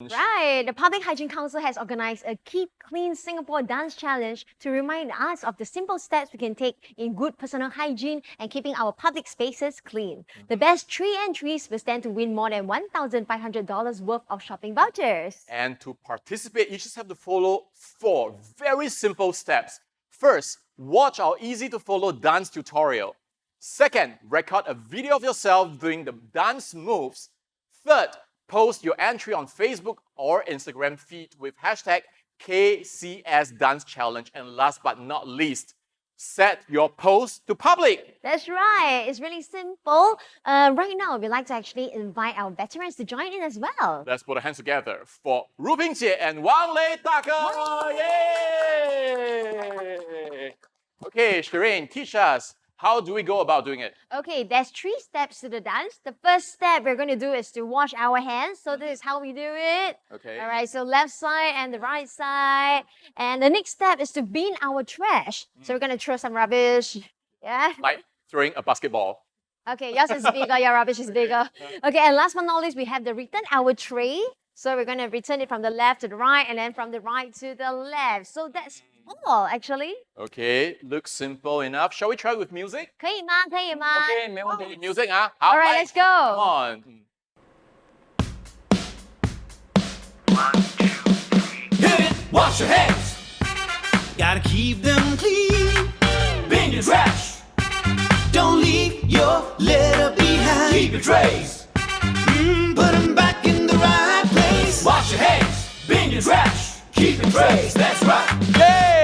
Right, the Public Hygiene Council has organized a Keep Clean Singapore Dance Challenge to remind us of the simple steps we can take in good personal hygiene and keeping our public spaces clean. The best 3 entries will stand to win more than $1,500 worth of shopping vouchers. And to participate, you just have to follow 4 very simple steps. First, watch our easy-to-follow dance tutorial. Second, record a video of yourself doing the dance moves. Third, post your entry on Facebook or Instagram feed with hashtag KCS Dance Challenge. And last but not least, set your post to public. That's right, it's really simple. Right now, we'd like to actually invite our veterans to join in as well. Let's put our hands together for Ru Ping Jie and Wang Lei Taka. Yay! Okay, Sherraine, teach us. How do we go about doing it? Okay, there's 3 steps to the dance. The first step we're going to do is to wash our hands. So this is how we do it. Okay. All right, so left side and the right side. And the next step is to bin our trash. So we're going to throw some rubbish. Yeah? Like throwing a basketball. Okay, yours is bigger, your rubbish is bigger. Okay, and last but not least, we have the return our tray. So we're going to return it from the left to the right and then from the right to the left. So that's all, actually. Okay, looks simple enough. Shall we try with music? 可以吗？可以吗？ Okay, 没问题。Music 啊，好。 All right, let's go. Come on. Hit it, wash your hands. Gotta keep them clean. Bin your trash. Don't leave your litter behind. Keep your trays. Put them back in the right place. Wash your hands. Bin your trash. Keep your trays. That's right. Yay!